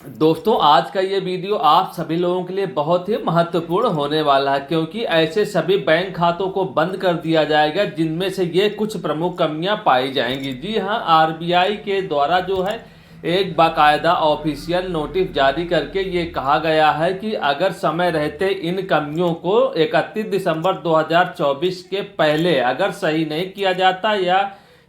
दोस्तों, आज का ये वीडियो आप सभी लोगों के लिए बहुत ही महत्वपूर्ण होने वाला है, क्योंकि ऐसे सभी बैंक खातों को बंद कर दिया जाएगा जिनमें से ये कुछ प्रमुख कमियां पाई जाएंगी। जी हां, आरबीआई के द्वारा जो है एक बाकायदा ऑफिशियल नोटिस जारी करके ये कहा गया है कि अगर समय रहते इन कमियों को 31 दिसंबर 2024 के पहले अगर सही नहीं किया जाता या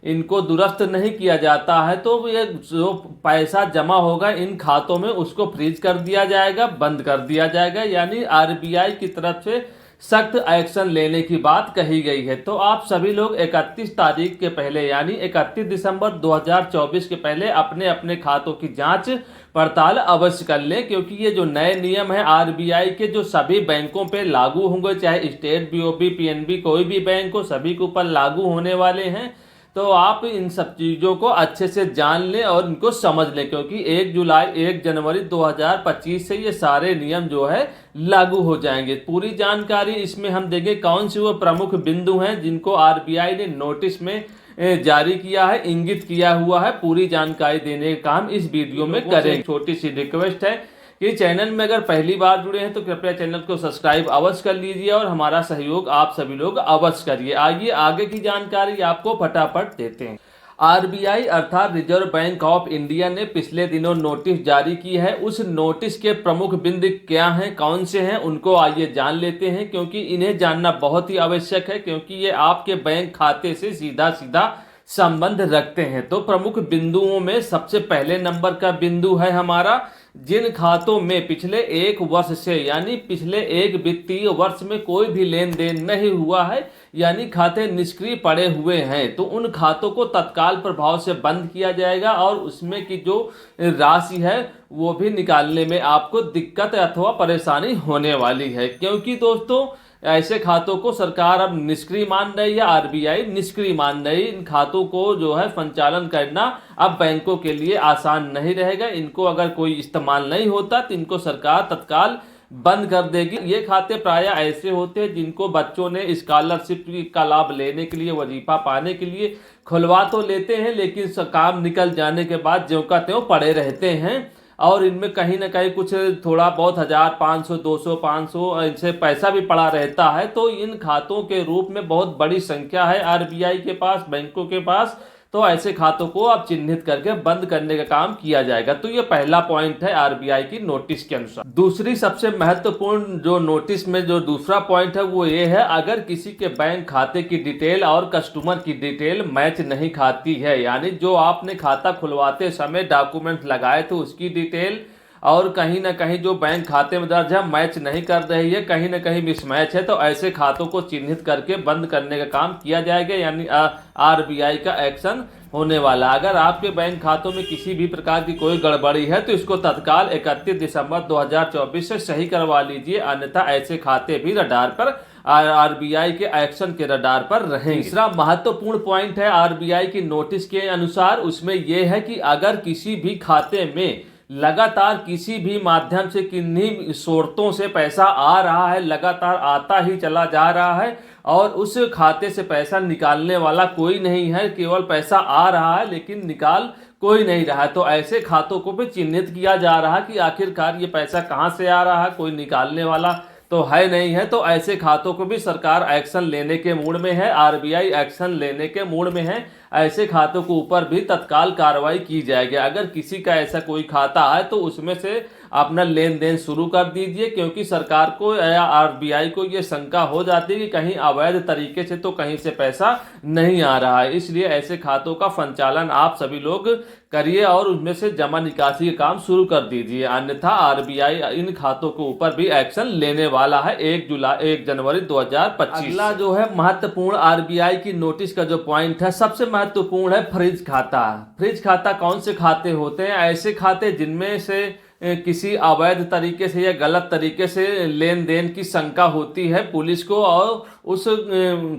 इनको दुरुस्त नहीं किया जाता है तो ये जो पैसा जमा होगा इन खातों में उसको फ्रीज कर दिया जाएगा, बंद कर दिया जाएगा। यानी आरबीआई की तरफ से सख्त एक्शन लेने की बात कही गई है। तो आप सभी लोग 31 तारीख के पहले यानी 31 दिसंबर 2024 के पहले अपने अपने खातों की जांच पड़ताल अवश्य कर लें, क्योंकि ये जो नए नियम है आरबीआई के जो सभी बैंकों पे लागू होंगे, चाहे स्टेट बीओबी पीएनबी कोई भी बैंक हो, सभी के ऊपर लागू होने वाले हैं। तो आप इन सब चीज़ों को अच्छे से जान लें और इनको समझ लें, क्योंकि 1 जनवरी 2025 से ये सारे नियम जो है लागू हो जाएंगे। पूरी जानकारी इसमें हम देंगे कौन से वो प्रमुख बिंदु हैं जिनको आरबीआई ने नोटिस में जारी किया है, इंगित किया हुआ है। पूरी जानकारी देने का काम इस वीडियो में करें। छोटी सी रिक्वेस्ट है कि चैनल में अगर पहली बार जुड़े हैं तो कृपया चैनल को सब्सक्राइब अवश्य कर लीजिए और हमारा सहयोग आप सभी लोग अवश्य करिए। आइए आगे की जानकारी आपको फटाफट देते हैं। आरबीआई अर्थात रिजर्व बैंक ऑफ इंडिया ने पिछले दिनों नोटिस जारी की है। उस नोटिस के प्रमुख बिंदु क्या हैं, कौन से हैं, उनको आइए जान लेते हैं, क्योंकि इन्हें जानना बहुत ही आवश्यक है, क्योंकि ये आपके बैंक खाते से सीधा सीधा संबंध रखते हैं। तो प्रमुख बिंदुओं में सबसे पहले नंबर का बिंदु है हमारा, जिन खातों में पिछले एक वर्ष से यानी पिछले एक वित्तीय वर्ष में कोई भी लेन देन नहीं हुआ है, यानी खाते निष्क्रिय पड़े हुए हैं, तो उन खातों को तत्काल प्रभाव से बंद किया जाएगा और उसमें की जो राशि है वो भी निकालने में आपको दिक्कत अथवा परेशानी होने वाली है। क्योंकि दोस्तों ऐसे खातों को सरकार अब निष्क्रिय मान रही है, आरबीआई निष्क्रिय मान रही। इन खातों को जो है संचालन करना अब बैंकों के लिए आसान नहीं रहेगा। इनको अगर कोई इस्तेमाल नहीं होता तो इनको सरकार तत्काल बंद कर देगी। ये खाते प्राय ऐसे होते हैं जिनको बच्चों ने स्कॉलरशिप का लाभ लेने के लिए, वजीफा पाने के लिए खुलवा तो लेते हैं, लेकिन काम निकल जाने के बाद ज्यों का त्यों पड़े रहते हैं और इनमें कहीं ना कहीं कुछ थोड़ा बहुत 1500 200 500 इनसे पैसा भी पड़ा रहता है। तो इन खातों के रूप में बहुत बड़ी संख्या है आरबीआई के पास, बैंकों के पास। तो ऐसे खातों को अब चिन्हित करके बंद करने का काम किया जाएगा। तो ये पहला पॉइंट है आरबीआई की नोटिस के अनुसार। दूसरी सबसे महत्वपूर्ण जो नोटिस में जो दूसरा पॉइंट है वो ये है, अगर किसी के बैंक खाते की डिटेल और कस्टमर की डिटेल मैच नहीं खाती है, यानी जो आपने खाता खुलवाते समय डॉक्यूमेंट लगाए थे उसकी डिटेल और कहीं ना कहीं जो बैंक खाते में दर्ज है मैच नहीं कर रही है, कहीं ना कहीं मिसमैच है, तो ऐसे खातों को चिन्हित करके बंद करने का काम किया जाएगा। यानी आरबीआई का एक्शन होने वाला। अगर आपके बैंक खातों में किसी भी प्रकार की कोई गड़बड़ी है तो इसको तत्काल 31 दिसंबर 2024 से सही करवा लीजिए, अन्यथा ऐसे खाते भी रडार पर आरबीआई के एक्शन के रडार पर रहेंगे। तीसरा महत्वपूर्ण पॉइंट है आरबीआई की नोटिस के अनुसार, उसमें यह है कि अगर किसी भी खाते में लगातार किसी भी माध्यम से किन्हीं स्रोतों से पैसा आ रहा है, लगातार आता ही चला जा रहा है और उस खाते से पैसा निकालने वाला कोई नहीं है, केवल पैसा आ रहा है लेकिन निकाल कोई नहीं रहा है, तो ऐसे खातों को भी चिन्हित किया जा रहा है कि आखिरकार ये पैसा कहाँ से आ रहा है, कोई निकालने वाला तो है नहीं है। तो ऐसे खातों को भी सरकार एक्शन लेने के मूड में है, आरबीआई एक्शन लेने के मूड में है। ऐसे खातों के ऊपर भी तत्काल कार्रवाई की जाएगी। अगर किसी का ऐसा कोई खाता है तो उसमें से अपना लेन देन शुरू कर दीजिए, क्योंकि सरकार को या आरबीआई को ये शंका हो जाती है कि कहीं अवैध तरीके से तो कहीं से पैसा नहीं आ रहा है। इसलिए ऐसे खातों का संचालन आप सभी लोग करिए और उनमें से जमा निकासी का काम शुरू कर दीजिए, अन्यथा आरबीआई इन खातों के ऊपर भी एक्शन लेने वाला है 1 जनवरी 2025। अगला जो है महत्वपूर्ण आरबीआई की नोटिस का जो पॉइंट है, सबसे महत्वपूर्ण है फ्रीज खाता। फ्रीज खाता कौन से खाते होते हैं? ऐसे खाते जिनमें से किसी अवैध तरीके से या गलत तरीके से लेन देन की शंका होती है पुलिस को, और उस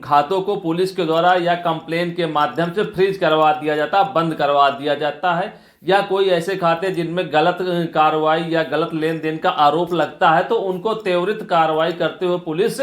खातों को पुलिस के द्वारा या कंप्लेन के माध्यम से फ्रीज करवा दिया जाता है, बंद करवा दिया जाता है। या कोई ऐसे खाते जिनमें गलत कार्रवाई या गलत लेन देन का आरोप लगता है तो उनको त्वरित कार्रवाई करते हुए पुलिस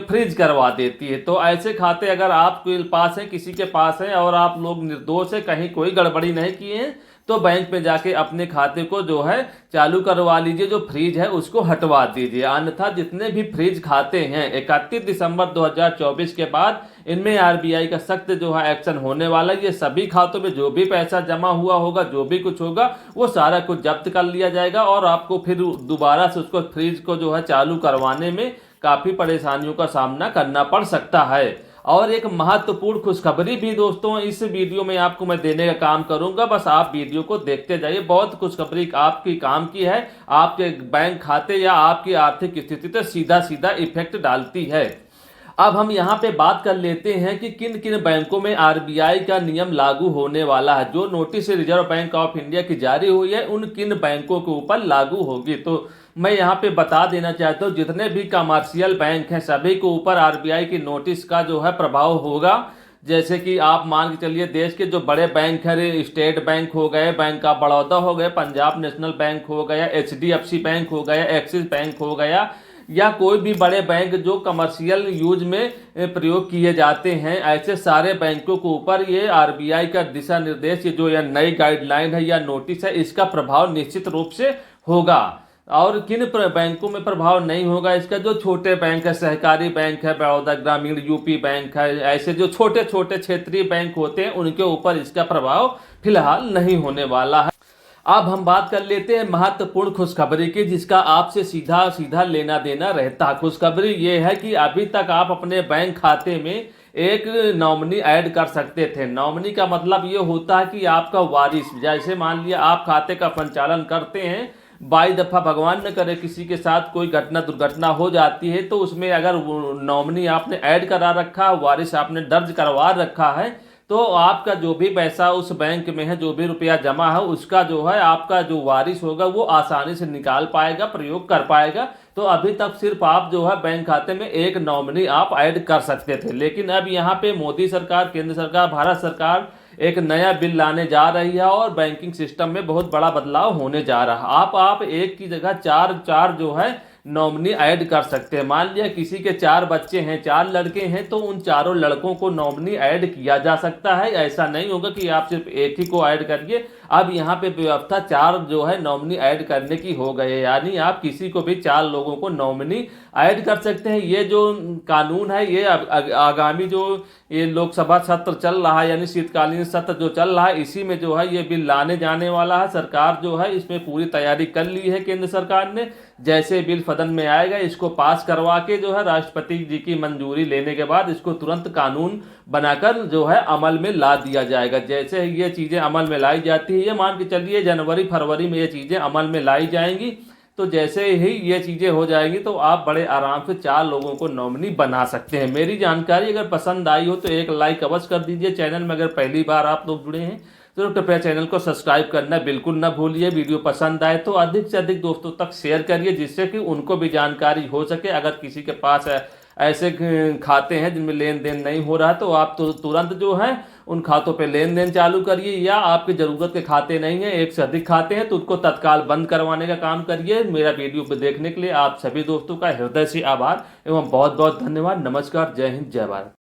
फ्रीज करवा देती है। तो ऐसे खाते अगर आपके पास हैं, किसी के पास हैं और आप लोग निर्दोष हैं, कहीं कोई गड़बड़ी नहीं किए हैं, तो बैंक में जाके अपने खाते को जो है चालू करवा लीजिए, जो फ्रीज है उसको हटवा दीजिए। अन्यथा जितने भी फ्रीज खाते हैं 31 दिसंबर 2024 के बाद इनमें आरबीआई का सख्त जो है एक्शन होने वाला है। ये सभी खातों में जो भी पैसा जमा हुआ होगा, जो भी कुछ होगा, वो सारा कुछ जब्त कर लिया जाएगा और आपको फिर दोबारा से उसको फ्रीज को जो है चालू करवाने में काफी परेशानियों का सामना करना पड़ सकता है। और एक महत्वपूर्ण खुशखबरी भी दोस्तों इस वीडियो में आपको मैं देने का काम करूंगा, बस आप वीडियो को देखते जाइए। बहुत खुशखबरी आपकी काम की है, आपके बैंक खाते या आपकी आर्थिक स्थिति पर सीधा सीधा इफेक्ट डालती है। अब हम यहाँ पे बात कर लेते हैं कि किन किन बैंकों में आरबीआई का नियम लागू होने वाला है। जो notice reserve bank of India की जारी हुई है उन किन बैंकों के ऊपर लागू होगी, तो मैं यहाँ पे बता देना चाहता हूँ जितने भी कमर्शियल बैंक हैं सभी के ऊपर आरबीआई की नोटिस का जो है प्रभाव होगा। जैसे कि आप मान के चलिए देश के जो बड़े बैंक हैं, स्टेट बैंक हो गए, बैंक ऑफ बड़ौदा हो गए, पंजाब नेशनल बैंक हो गया, एचडीएफसी बैंक हो गया, एक्सिस बैंक हो गया, या कोई भी बड़े बैंक जो कमर्शियल यूज में प्रयोग किए जाते हैं, ऐसे सारे बैंकों के ऊपर ये आरबीआई का दिशा निर्देश, ये जो यह नई गाइडलाइन है या नोटिस है, इसका प्रभाव निश्चित रूप से होगा। और किन बैंकों में प्रभाव नहीं होगा इसका, जो छोटे बैंक है, सहकारी बैंक है, बड़ौदा ग्रामीण, यूपी बैंक है, ऐसे जो छोटे छोटे क्षेत्रीय बैंक होते हैं उनके ऊपर इसका प्रभाव फिलहाल नहीं होने वाला है। अब हम बात कर लेते हैं महत्वपूर्ण खुशखबरी की, जिसका आपसे सीधा सीधा लेना देना रहता है। खुशखबरी ये है कि अभी तक आप अपने बैंक खाते में एक नॉमिनी ऐड कर सकते थे। नॉमिनी का मतलब ये होता है कि आपका वारिस, जैसे मान लिया आप खाते का संचालन करते हैं, बाई दफा भगवान न करे किसी के साथ कोई घटना दुर्घटना हो जाती है, तो उसमें अगर नॉमिनी आपने ऐड करा रखा, वारिस आपने दर्ज करवा रखा है, तो आपका जो भी पैसा उस बैंक में है, जो भी रुपया जमा है, उसका जो है आपका जो वारिस होगा वो आसानी से निकाल पाएगा, प्रयोग कर पाएगा। तो अभी तक सिर्फ आप जो है बैंक खाते में एक नॉमिनी आप ऐड कर सकते थे, लेकिन अब यहाँ पे मोदी सरकार, केंद्र सरकार, भारत सरकार एक नया बिल लाने जा रही है और बैंकिंग सिस्टम में बहुत बड़ा बदलाव होने जा रहा है। आप एक की जगह चार जो है नॉमिनी ऐड कर सकते हैं। मान लिया किसी के 4 बच्चे हैं, 4 लड़के हैं, तो उन चारों लड़कों को नॉमिनी ऐड किया जा सकता है। ऐसा नहीं होगा कि आप सिर्फ एक ही को ऐड करिए। अब यहाँ पे व्यवस्था 4 जो है नॉमिनी ऐड करने की हो गई है, यानी आप किसी को भी 4 लोगों को नॉमिनी ऐड कर सकते हैं। ये जो कानून है ये आगामी जो ये लोकसभा सत्र चल रहा है, यानी शीतकालीन सत्र जो चल रहा है, इसी में जो है ये बिल लाने जाने वाला है। सरकार जो है इसमें पूरी तैयारी कर ली है केंद्र सरकार ने। जैसे बिल सदन में आएगा इसको पास करवा के जो है राष्ट्रपति जी की मंजूरी लेने के बाद इसको तुरंत कानून बनाकर जो है अमल में ला दिया जाएगा। जैसे ये चीज़ें अमल में लाई जाती है, ये मान के चलिए जनवरी फरवरी में ये चीज़ें अमल में लाई जाएंगी, तो जैसे ही ये चीज़ें हो जाएंगी तो आप बड़े आराम से 4 लोगों को नॉमिनी बना सकते हैं। मेरी जानकारी अगर पसंद आई हो तो एक लाइक अवश्य कर दीजिए। चैनल में अगर पहली बार आप लोग जुड़े हैं तो कृपया चैनल को सब्सक्राइब करना बिल्कुल ना भूलिए। वीडियो पसंद आए तो अधिक से अधिक दोस्तों तक शेयर करिए, जिससे कि उनको भी जानकारी हो सके। अगर किसी के पास ऐसे खाते हैं जिनमें लेन देन नहीं हो रहा है तो आप तो तुरंत जो है उन खातों पे लेन देन चालू करिए, या आपकी ज़रूरत के खाते नहीं है, एक से अधिक खाते हैं, तो उसको तत्काल बंद करवाने का काम करिए। मेरा वीडियो देखने के लिए आप सभी दोस्तों का हृदय से आभार एवं बहुत बहुत धन्यवाद। नमस्कार, जय हिंद, जय भारत।